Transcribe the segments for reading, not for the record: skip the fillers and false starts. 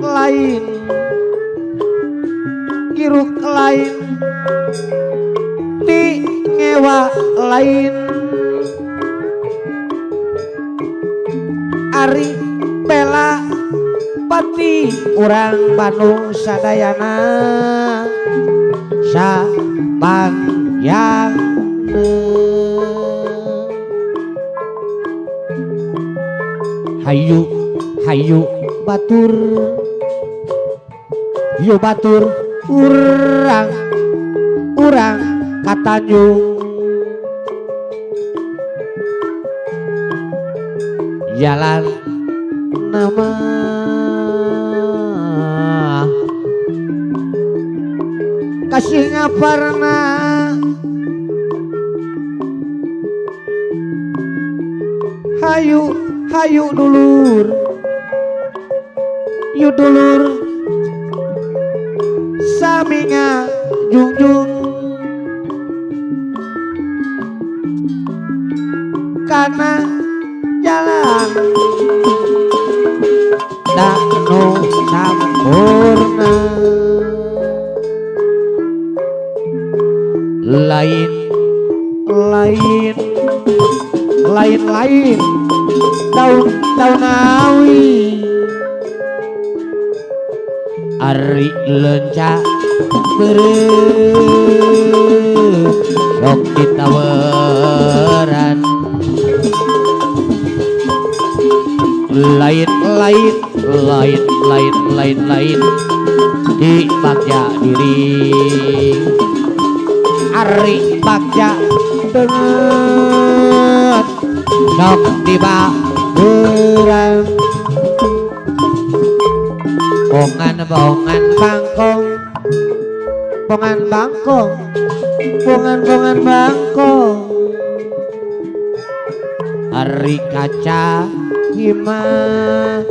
lain kiruk lain di ngewa lain ari bela pati urang Bandung sadayana sapanjang hayu hayu batur yo batur urang urang katanjung jalan nama kasih ngaparna hayu hayu dulur yu dulur saminga jungjung kana jalan danu sampurna lain lain lain lain daun daun awi ari lenca beureum sok ditaweran lain lain lain lain lain lain di bagja diri ari bagja dengan sok dibahuran bongan bongan bangkong bongan bangkong bongan bongan bangkong ari kaca gimana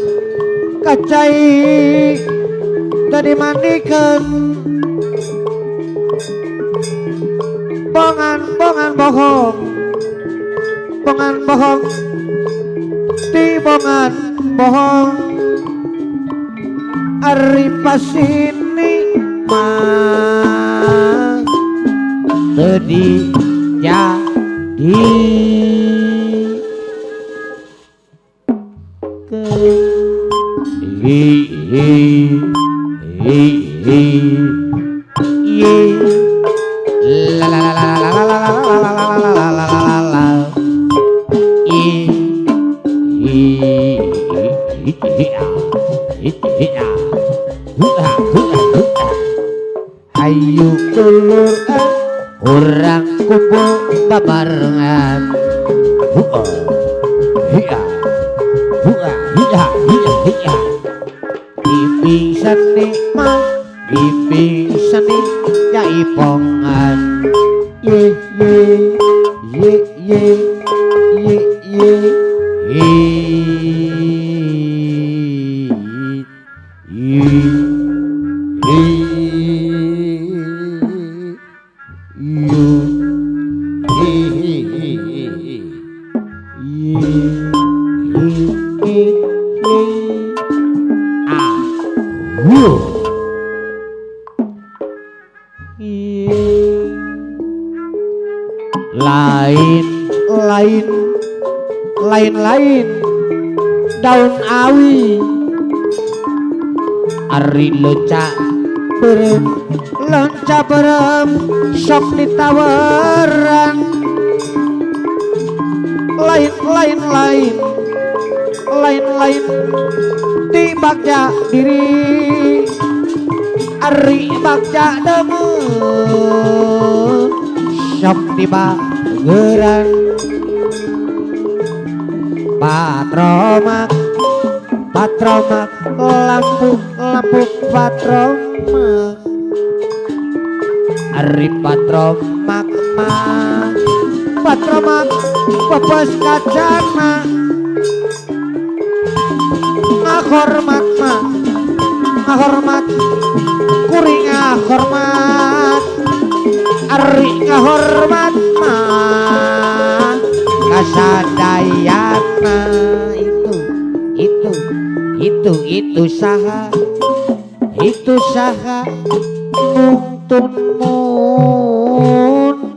kacai tadi mandikan bongan bongan bohong bongan bohong di bongan bohong ari pasini mah tadi jadi la la la la la la la hayu dulur orang kumpul babarengan hiya hiya hiya hiya bibi seni mah bibi seni jaipongan ye ye ye ye ye ye ye lain lain lain lain daun awi ari lenca berem lenca berem sok ditawaran lain lain lain lain lain di bagja diri ari bagja demen sok dibageran patromak patromak lampu lampu patromak ari patromak mah patromak pepes kacana ngahormat mah ngahormat kuring ngahormat ari ngahormat mah kasadayana itu saha itu saha nuntun mundi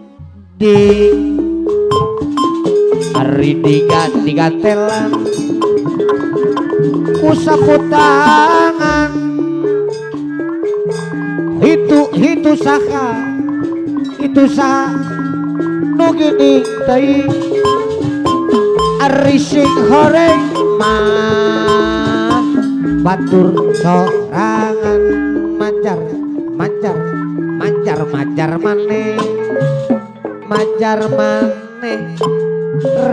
ari digantelan ku sapu tangan itu saha nu gini teuing ari sing horeng mah batur sorangan majar maneh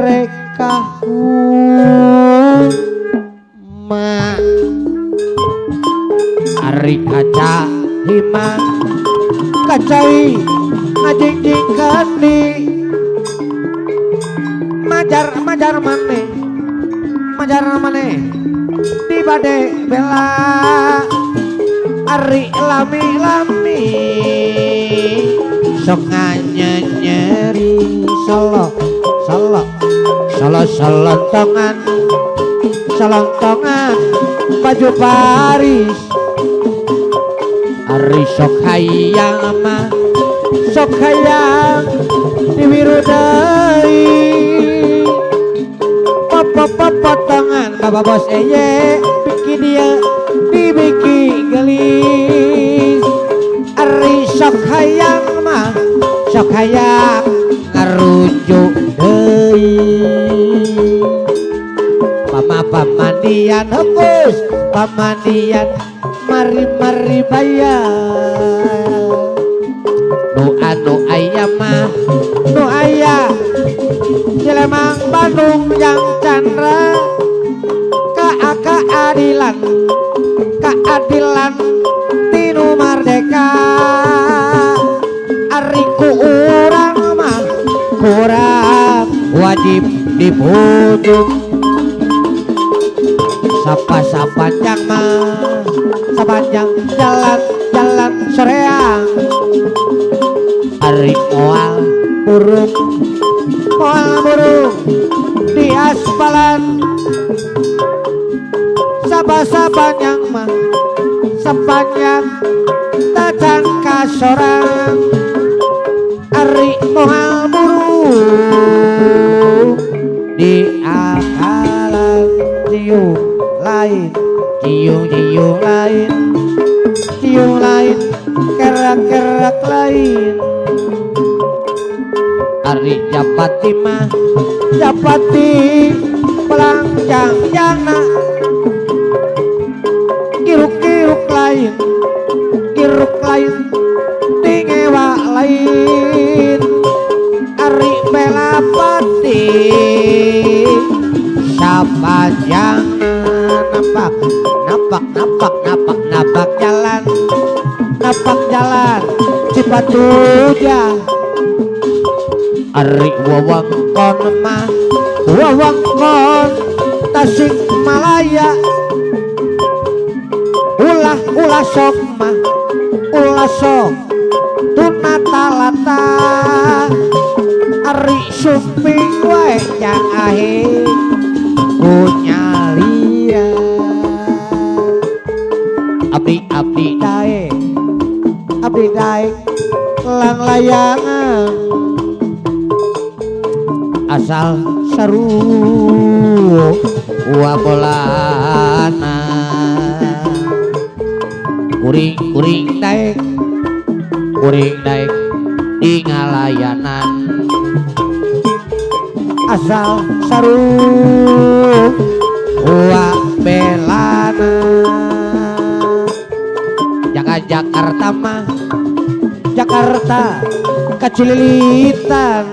reka ma ari kaca hima kacai ngajingjingkeun di majar maneh di bade bela ari lami sok nyeri solo selontongan baju Paris ari sok hayang mah sok hayang diwiru deui potongan Bapak Bos eye bikin dia dibiki gelis ari sok hayang mah sok hayang ngarujuk deui pamandian hapus pamandian mari bayar nu aya mah nu aya Jelemang Bandung yang Chandra keadilan tinu merdeka ari ku urang mah kurang wajib dipujuk sapanjang mah sapanjang jalan soreang ari moal burung di aspalan sapanjang mah sepanjang tajan kasorang ari moal burung di akalan cium lain kerak lain ari japati pelangjang jana kiruk lain tingewa lain ari belapati sapanjang napak jalan Cipatuja ari wewengkon Tasik Malaya ulah sok tunatalata ari sumping wae yang ahe punya liat abdi dae lang layangan asal seru wabolana kuring daek di ngalayanan asal seru wabelana Jakarta kecililitan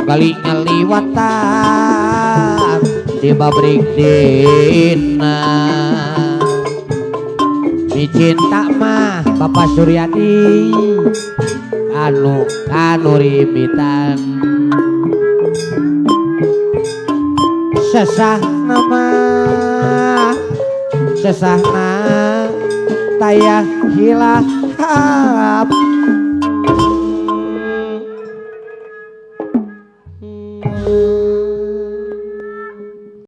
balik ngaliwatan di pabrik dina mi cinta mah Bapak Suryadi anu rimitan sesahna tayah hilaf harap